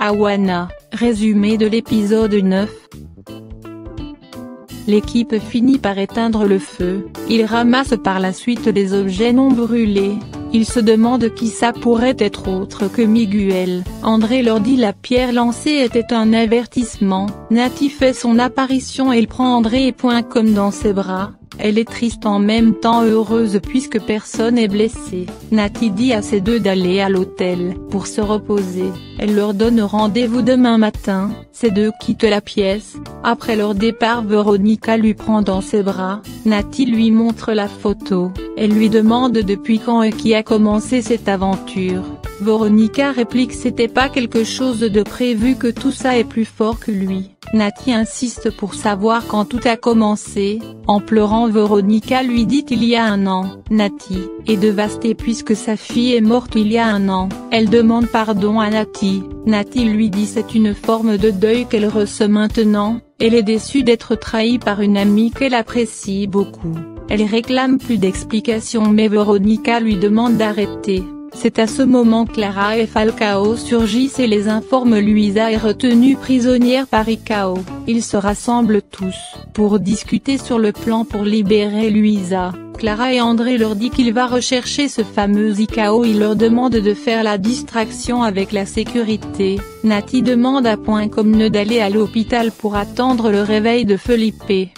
Awana, résumé de l'épisode 9. L'équipe finit par éteindre le feu, ils ramassent par la suite les objets non brûlés, ils se demandent qui ça pourrait être autre que Miguel. André leur dit la pierre lancée était un avertissement. Nati fait son apparition et prend André et pointe comme dans ses bras. Elle est triste en même temps heureuse puisque personne n'est blessé. Nati dit à ces deux d'aller à l'hôtel pour se reposer. Elle leur donne rendez-vous demain matin. Ces deux quittent la pièce. Après leur départ, Veronica lui prend dans ses bras. Nati lui montre la photo. Elle lui demande depuis quand et qui a commencé cette aventure. Veronica réplique c'était pas quelque chose de prévu, que tout ça est plus fort que lui. Nati insiste pour savoir quand tout a commencé. En pleurant, Veronica lui dit il y a un an. Nati est dévastée puisque sa fille est morte il y a un an. Elle demande pardon à Nati. Nati lui dit c'est une forme de deuil qu'elle ressent maintenant. Elle est déçue d'être trahie par une amie qu'elle apprécie beaucoup. Elle réclame plus d'explications mais Veronica lui demande d'arrêter. C'est à ce moment que Clara et Falcao surgissent et les informent. Luisa est retenue prisonnière par Icao. Ils se rassemblent tous pour discuter sur le plan pour libérer Luisa. Clara et André leur dit qu'il va rechercher ce fameux Icao. Il leur demande de faire la distraction avec la sécurité. Nati demande à Point comme d'aller à l'hôpital pour attendre le réveil de Felipe.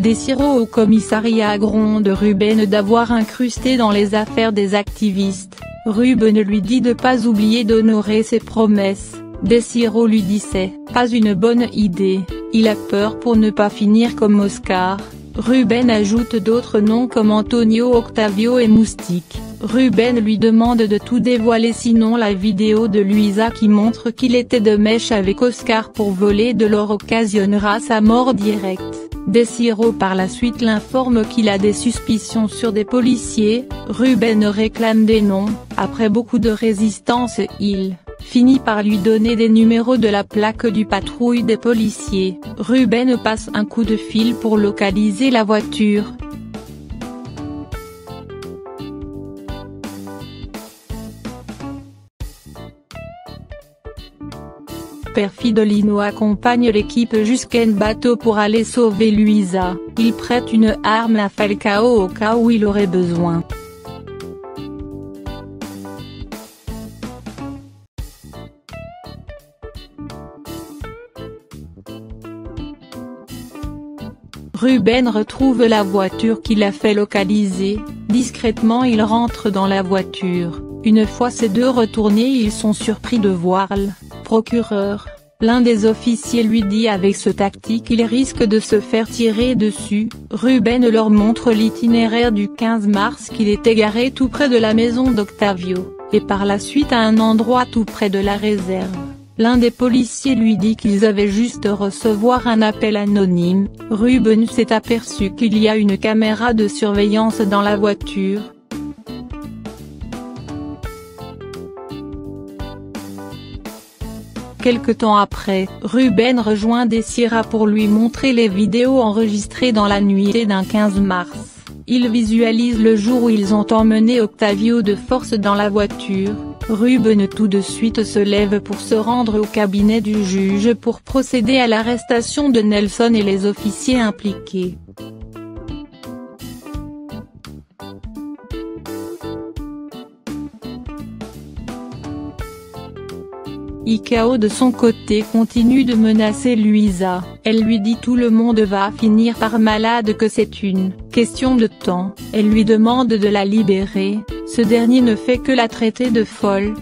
Desiro au commissariat gronde Ruben d'avoir incrusté dans les affaires des activistes. Ruben lui dit de pas oublier d'honorer ses promesses. Desiro lui dit c'est pas une bonne idée, il a peur pour ne pas finir comme Oscar. Ruben ajoute d'autres noms comme Antonio, Octavio et Moustique. Ruben lui demande de tout dévoiler sinon la vidéo de Luisa qui montre qu'il était de mèche avec Oscar pour voler de l'or occasionnera sa mort directe. Desiro par la suite l'informe qu'il a des suspicions sur des policiers. Ruben réclame des noms. Après beaucoup de résistance, il finit par lui donner des numéros de la plaque du patrouille des policiers. Ruben passe un coup de fil pour localiser la voiture. Perfidolino accompagne l'équipe jusqu'à un bateau pour aller sauver Luisa. Il prête une arme à Falcao au cas où il aurait besoin. Ruben retrouve la voiture qu'il a fait localiser. Discrètement il rentre dans la voiture. Une fois ces deux retournés, ils sont surpris de voir le procureur. L'un des officiers lui dit avec ce tactique il risque de se faire tirer dessus. Ruben leur montre l'itinéraire du 15 mars qu'il est égaré tout près de la maison d'Octavio, et par la suite à un endroit tout près de la réserve. L'un des policiers lui dit qu'ils avaient juste recevoir un appel anonyme. Ruben s'est aperçu qu'il y a une caméra de surveillance dans la voiture. Quelque temps après, Ruben rejoint Desira pour lui montrer les vidéos enregistrées dans la nuit d'un 15 mars. Il visualise le jour où ils ont emmené Octavio de force dans la voiture. Ruben tout de suite se lève pour se rendre au cabinet du juge pour procéder à l'arrestation de Nelson et les officiers impliqués. Icao de son côté continue de menacer Luisa. Elle lui dit tout le monde va finir par malade, que c'est une question de temps. Elle lui demande de la libérer. Ce dernier ne fait que la traiter de folle.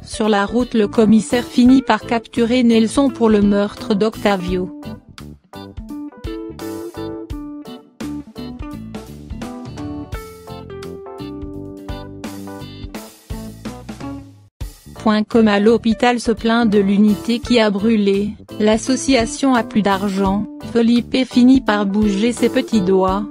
Sur la route, le commissaire finit par capturer Nelson pour le meurtre d'Octavio. Comme à l'hôpital se plaint de l'unité qui a brûlé, l'association a plus d'argent, Felipe finit par bouger ses petits doigts.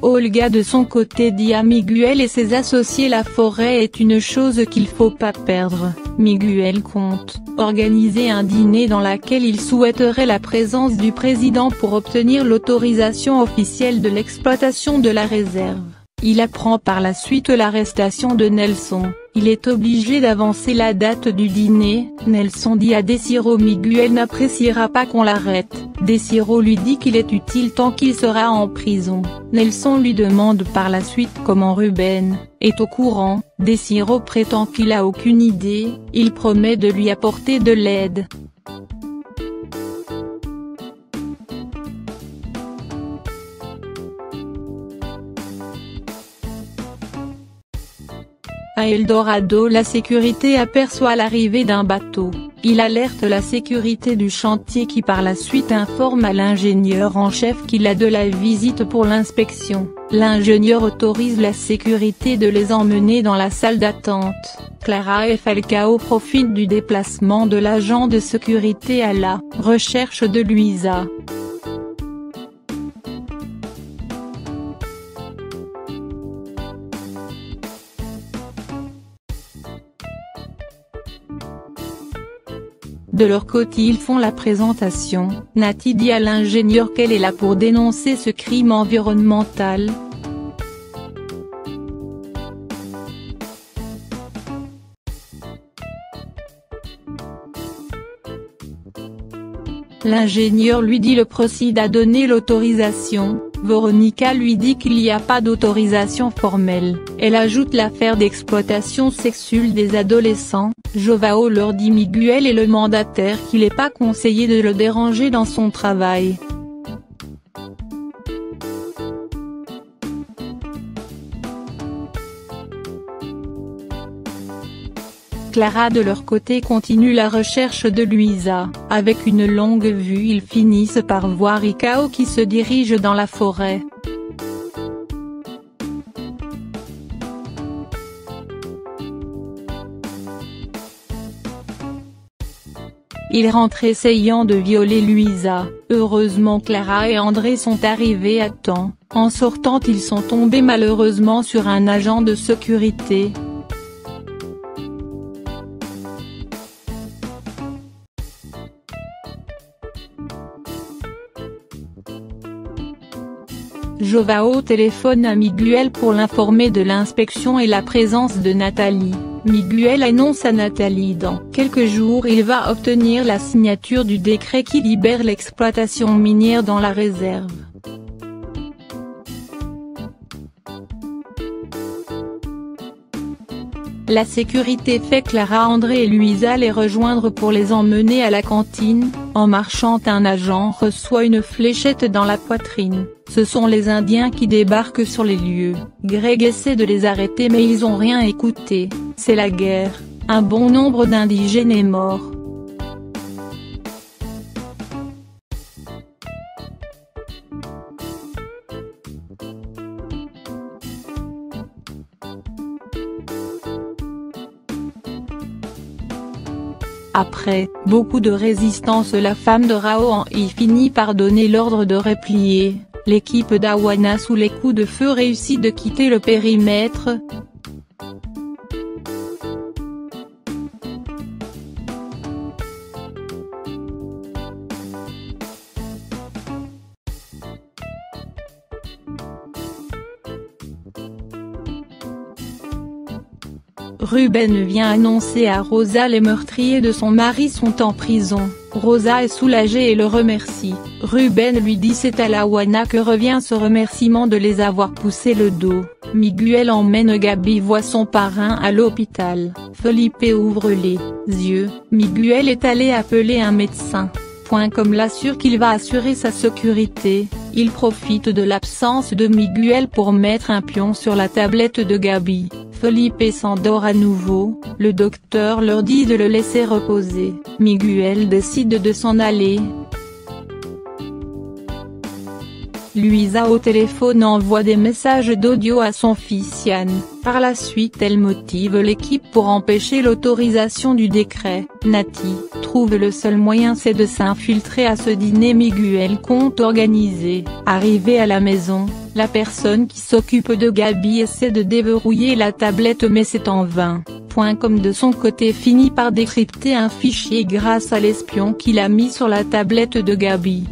Olga de son côté dit à Miguel et ses associés: la forêt est une chose qu'il faut pas perdre. Miguel compte organiser un dîner dans lequel il souhaiterait la présence du président pour obtenir l'autorisation officielle de l'exploitation de la réserve. Il apprend par la suite l'arrestation de Nelson. Il est obligé d'avancer la date du dîner. Nelson dit à Desiro: Miguel n'appréciera pas qu'on l'arrête. Desiro lui dit qu'il est utile tant qu'il sera en prison. Nelson lui demande par la suite comment Ruben est au courant. Desiro prétend qu'il a aucune idée. Il promet de lui apporter de l'aide. À Eldorado, la sécurité aperçoit l'arrivée d'un bateau. Il alerte la sécurité du chantier qui par la suite informe à l'ingénieur en chef qu'il a de la visite pour l'inspection. L'ingénieur autorise la sécurité de les emmener dans la salle d'attente. Clara et Falcao profitent du déplacement de l'agent de sécurité à la recherche de Luisa. De leur côté, ils font la présentation. Nati dit à l'ingénieur qu'elle est là pour dénoncer ce crime environnemental. L'ingénieur lui dit le procède à donner l'autorisation. Veronica lui dit qu'il n'y a pas d'autorisation formelle. Elle ajoute l'affaire d'exploitation sexuelle des adolescents. João leur dit Miguel est le mandataire qu'il n'est pas conseillé de le déranger dans son travail. Clara de leur côté continue la recherche de Luisa. Avec une longue vue, ils finissent par voir Ricao qui se dirige dans la forêt. Il rentre essayant de violer Luisa. Heureusement Clara et André sont arrivés à temps. En sortant, ils sont tombés malheureusement sur un agent de sécurité. João téléphone à Miguel pour l'informer de l'inspection et la présence de Nathalie. Miguel annonce à Nathalie dans quelques jours il va obtenir la signature du décret qui libère l'exploitation minière dans la réserve. La sécurité fait Clara, André et Luisa les rejoindre pour les emmener à la cantine. En marchant, un agent reçoit une fléchette dans la poitrine. Ce sont les Indiens qui débarquent sur les lieux. Greg essaie de les arrêter mais ils ont rien écouté. C'est la guerre. Un bon nombre d'indigènes est mort. Après beaucoup de résistance, la femme de Raohan y finit par donner l'ordre de replier. L'équipe d'Awana sous les coups de feu réussit de quitter le périmètre. Ruben vient annoncer à Rosa les meurtriers de son mari sont en prison. Rosa est soulagée et le remercie. Ruben lui dit c'est à l'Awana que revient ce remerciement de les avoir poussé le dos. Miguel emmène Gabi voir son parrain à l'hôpital. Felipe ouvre les yeux. Miguel est allé appeler un médecin. Comme l'assure qu'il va assurer sa sécurité, il profite de l'absence de Miguel pour mettre un pion sur la tablette de Gabi. Felipe s'endort à nouveau, le docteur leur dit de le laisser reposer. Miguel décide de s'en aller. Louisa au téléphone envoie des messages d'audio à son fils Yann. Par la suite elle motive l'équipe pour empêcher l'autorisation du décret. Nati trouve le seul moyen c'est de s'infiltrer à ce dîner Miguel compte organiser. Arrivé à la maison, la personne qui s'occupe de Gabi essaie de déverrouiller la tablette mais c'est en vain. .com de son côté finit par décrypter un fichier grâce à l'espion qu'il a mis sur la tablette de Gabi.